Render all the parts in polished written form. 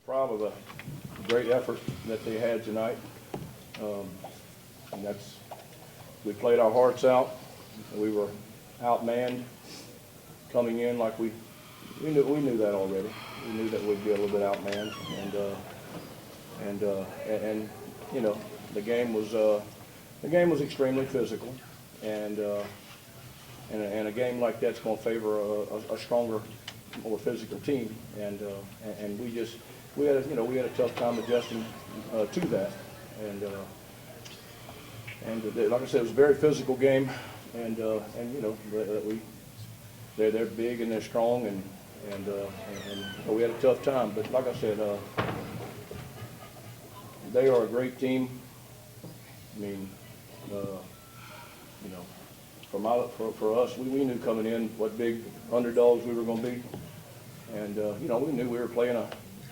Proud of the great effort that they had tonight. And we played our hearts out. We were outmanned coming in like we knew that already. We knew that we'd be a little bit outmanned, and you know, the game was extremely physical, and a game like that's going to favor a stronger, more physical team, and we had a tough time adjusting to that, and like I said, it was a very physical game, and you know, they're big and they're strong, and we had a tough time, but like I said, they are a great team. I mean, you know, for us, we knew coming in what big underdogs we were going to be, and you know, we knew we were playing an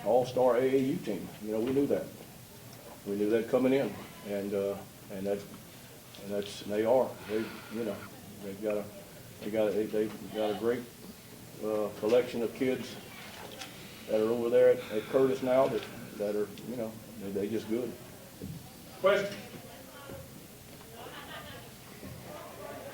all-star AAU team. You know, we knew that. We knew that coming in, and they are. You know, they got a great collection of kids that are over there at Curtis now that are, you know, they just good. Question.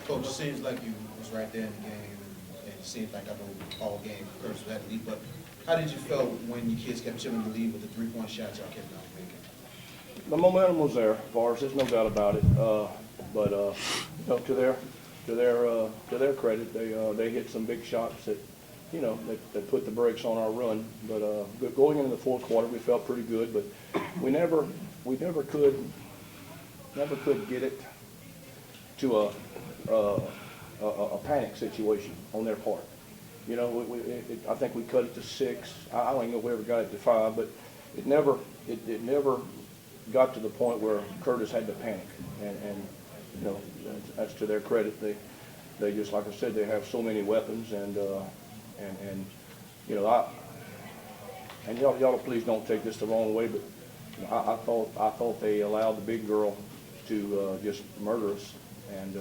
Coach, it seems like you was right there in the game, and it seems like I know all game Curtis had the lead, but how did you feel when your kids kept chipping the lead with the three-point shots y'all kept on making? The momentum was there, Vars. There's no doubt about it. But you know, to their credit, they hit some big shots that, you know, that put the brakes on our run. But going into the fourth quarter, we felt pretty good, but we never could get it to a panic situation on their part. You know, I think we cut it to 6. I don't even know if we ever got it to 5, but it never got to the point where Curtis had to panic. And you know, that's to their credit. They just, like I said, they have so many weapons, and you know, and y'all please don't take this the wrong way, but you know, I thought they allowed the big girl to just murder us, and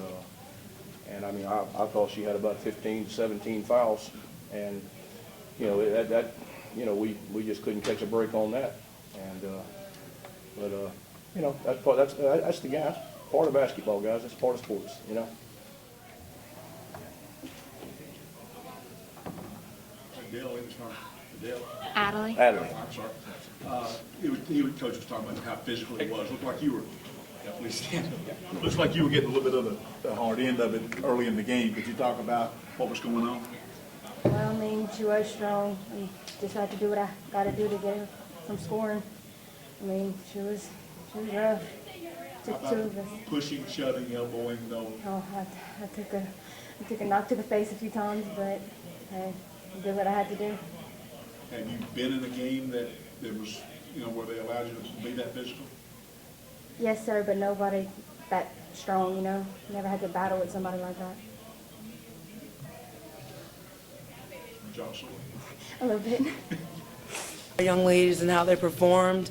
I mean, I thought she had about 15, 17 fouls, and you know, that you know, we just couldn't catch a break on that, and but you know, that's the guys. Part of basketball, guys. That's part of sports, you know. Adelaide. I'm sorry. Coach was talking about how physical it was. Looked like you were definitely standing. Looks like you were getting a little bit of the hard end of it early in the game. Could you talk about what was going on? Well, I mean, she was strong. And just had to do what I got to do to get her from scoring. I mean, she was rough. Took two of us. Pushing, shoving, elbowing, no. Oh, I took a knock to the face a few times, but hey, I did what I had to do. Have you been in a game that there was, you know, where they allowed you to be that physical? Yes, sir, but nobody that strong, you know. Never had to battle with somebody like that. Joshua. A little bit. Young ladies and how they performed.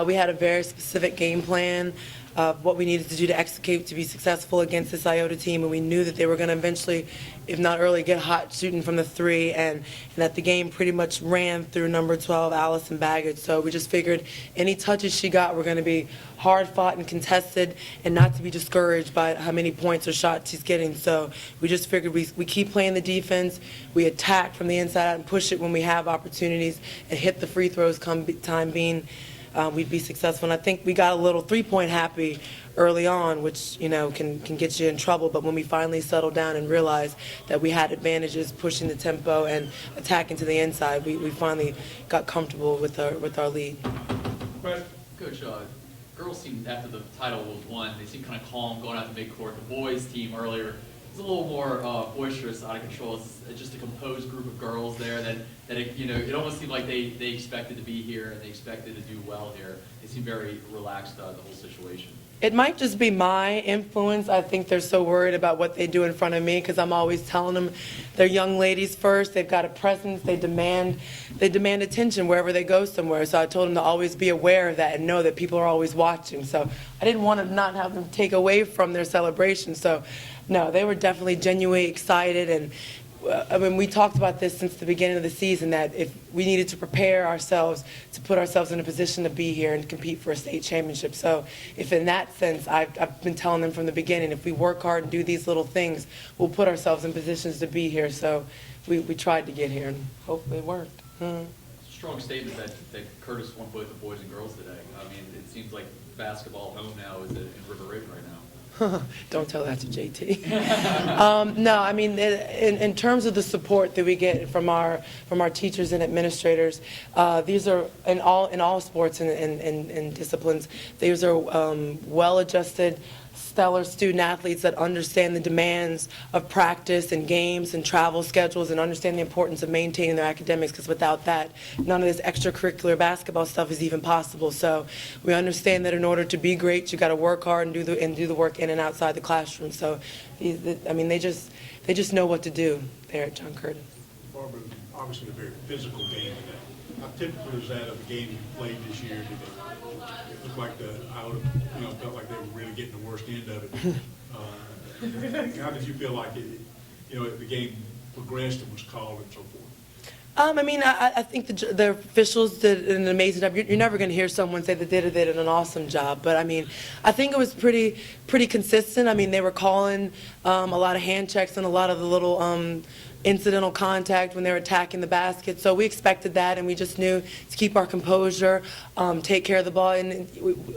We had a very specific game plan of what we needed to do to execute to be successful against this Iota team, and we knew that they were going to eventually, if not early, get hot shooting from the 3, and that the game pretty much ran through number 12, Allison Baggett. So we just figured any touches she got were going to be hard fought and contested, and not to be discouraged by how many points or shots she's getting. So we just figured we keep playing the defense, we attack from the inside out and push it when we have opportunities, and hit the free throws come time being. We'd be successful. And I think we got a little three-point happy early on, which, you know, can get you in trouble. But when we finally settled down and realized that we had advantages pushing the tempo and attacking to the inside, we finally got comfortable with our lead. Coach, girls team after the title was won, they seemed kind of calm going out to midcourt. The boys team earlier was a little more boisterous, out of control. It's just a composed group of girls there that it, you know, it almost seemed like they expected to be here and they expected to do well here. They seemed very relaxed the whole situation. It might just be my influence. I think they're so worried about what they do in front of me because I'm always telling them they're young ladies first. They've got a presence. They demand attention wherever they go somewhere. So I told them to always be aware of that and know that people are always watching. So I didn't want to not have them take away from their celebration. So no, they were definitely genuinely excited, and I mean, we talked about this since the beginning of the season, that if we needed to prepare ourselves to put ourselves in a position to be here and compete for a state championship. So if in that sense, I've been telling them from the beginning, if we work hard and do these little things, we'll put ourselves in positions to be here. So we tried to get here, and hopefully it worked. It's a strong statement that Curtis won both the boys and girls today. I mean, it seems like basketball home now is in River Ridge right now. Don't tell that to JT. No, I mean, in terms of the support that we get from our teachers and administrators, these are in all sports and disciplines. These are well-adjusted, stellar student athletes that understand the demands of practice and games and travel schedules and understand the importance of maintaining their academics, because without that, none of this extracurricular basketball stuff is even possible. So we understand that in order to be great, you got to work hard and do the work in and outside the classroom. So, I mean, they just know what to do there at John Curtis. Barbara, obviously a very physical game today. How typical is that of the game you played this year? Did it look like Iota, felt like they were really getting the worst end of it? How did you feel like the game progressed and was called and so forth? I mean, I think the officials did an amazing job. You're never going to hear someone say that they did an awesome job, but I mean, I think it was pretty consistent. I mean, they were calling a lot of hand checks and a lot of the little incidental contact when they were attacking the basket. So we expected that, and we just knew to keep our composure, take care of the ball. And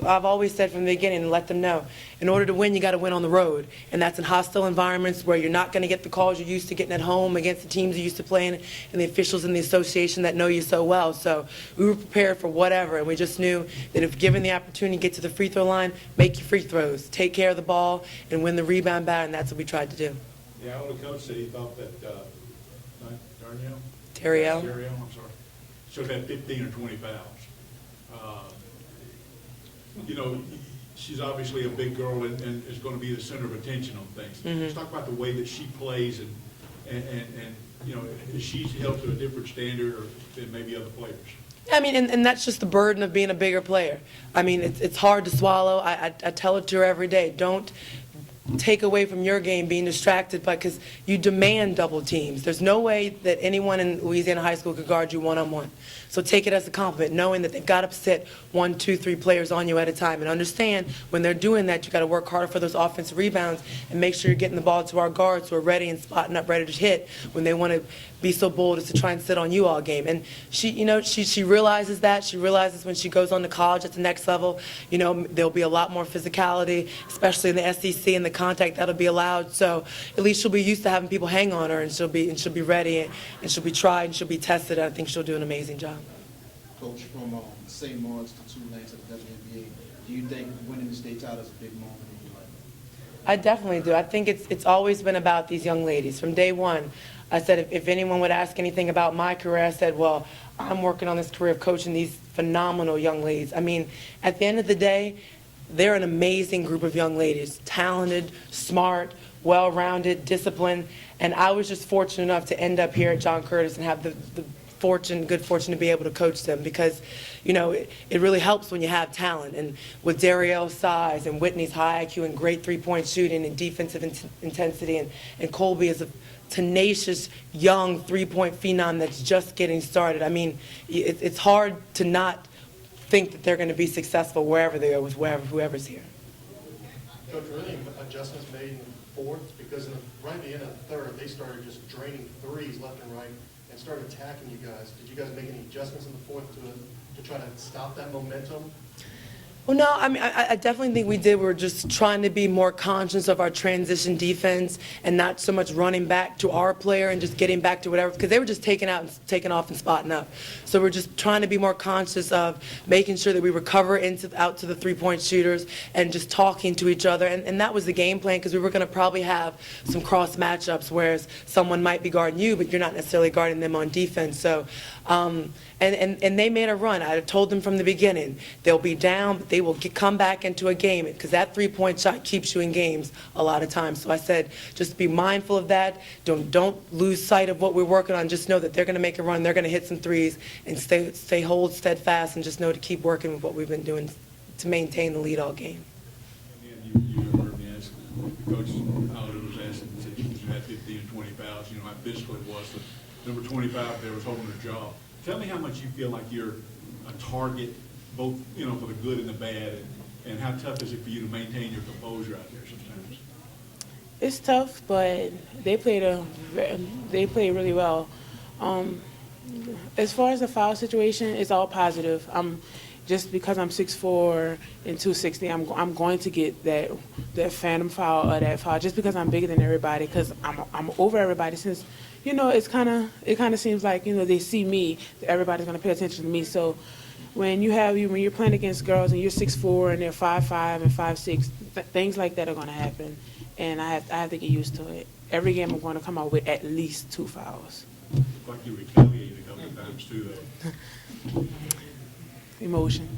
I've always said from the beginning, and let them know, in order to win, you got to win on the road. And that's in hostile environments where you're not going to get the calls you're used to getting at home against the teams you're used to playing and the officials in the association that know you so well. So we were prepared for whatever, and we just knew that if given the opportunity to get to the free throw line, make your free throws, take care of the ball, and win the rebound battle, and that's what we tried to do. Yeah, the coach said he thought that Terriel, I'm sorry, should have had 15 or 20 fouls. She's obviously a big girl and is going to be the center of attention on things. Mm-hmm. Let's talk about the way that she plays and is she held to a different standard than maybe other players? I mean, and that's just the burden of being a bigger player. I mean, it's hard to swallow. I tell it to her every day. Don't take away from your game being distracted, because you demand double teams. There's no way that anyone in Louisiana high school could guard you one-on-one. So take it as a compliment, knowing that they've got to sit 1, 2, 3 players on you at a time, and understand when they're doing that, you got to work harder for those offensive rebounds and make sure you're getting the ball to our guards who are ready and spotting up, ready to hit when they want to be so bold as to try and sit on you all game. And she realizes that. She realizes when she goes on to college at the next level, there'll be a lot more physicality, especially in the SEC, and the contact that'll be allowed. So at least she'll be used to having people hang on her, and she'll be ready, and she'll be tried, and she'll be tested. And I think she'll do an amazing job. Coach, from St. Mark's to Tulane to the WNBA, do you think winning the state title is a big moment in your life? I definitely do. I think it's always been about these young ladies. From day one, I said if anyone would ask anything about my career, I said, well, I'm working on this career of coaching these phenomenal young ladies. I mean, at the end of the day, they're an amazing group of young ladies, talented, smart, well-rounded, disciplined, and I was just fortunate enough to end up here at John Curtis and have the good fortune to be able to coach them, because it really helps when you have talent. And with Darielle's size and Whitney's high IQ and great three-point shooting and defensive intensity, and Colby is a tenacious young three-point phenom that's just getting started. I mean, it's hard to not think that they're going to be successful wherever they are with whoever's here. Coach, were any adjustments made in the fourth? Because right at the end of the third, they started just draining threes left and right and started attacking you guys. Did you guys make any adjustments in the fourth to try to stop that momentum? Well, no, I mean, I definitely think we did. We're just trying to be more conscious of our transition defense and not so much running back to our player and just getting back to whatever, because they were just taking off and spotting up. So we're just trying to be more conscious of making sure that we recover out to the three-point shooters and just talking to each other. And that was the game plan, because we were going to probably have some cross matchups, whereas someone might be guarding you, but you're not necessarily guarding them on defense. So, and they made a run. I told them from the beginning, they'll be down, but they will come back into a game, because that three-point shot keeps you in games a lot of times. So I said, just be mindful of that. Don't lose sight of what we're working on. Just know that they're going to make a run. They're going to hit some threes, and hold steadfast, and just know to keep working with what we've been doing to maintain the lead all game. And you heard me ask, the coach, Howard was asking, said you had 15 and 20 fouls, you know, how physical it was. The number 25 there was holding her jaw. Tell me how much you feel like you're a target, both, you know, for the good and the bad, and how tough is it for you to maintain your composure out there sometimes? It's tough, but they played really well. As far as the foul situation, it's all positive. Just because I'm 6'4" and 260, I'm going to get that phantom foul or that foul just because I'm bigger than everybody. Because I'm over everybody. Since you know, it kind of seems like, you know, they see me, everybody's going to pay attention to me. So when you're playing against girls and you're 6'4" and they're 5'5" and 5'6", things like that are going to happen, and I have to get used to it. Every game I'm going to come out with at least 2 fouls. Looked like you retaliated a couple of times too, though. Emotion.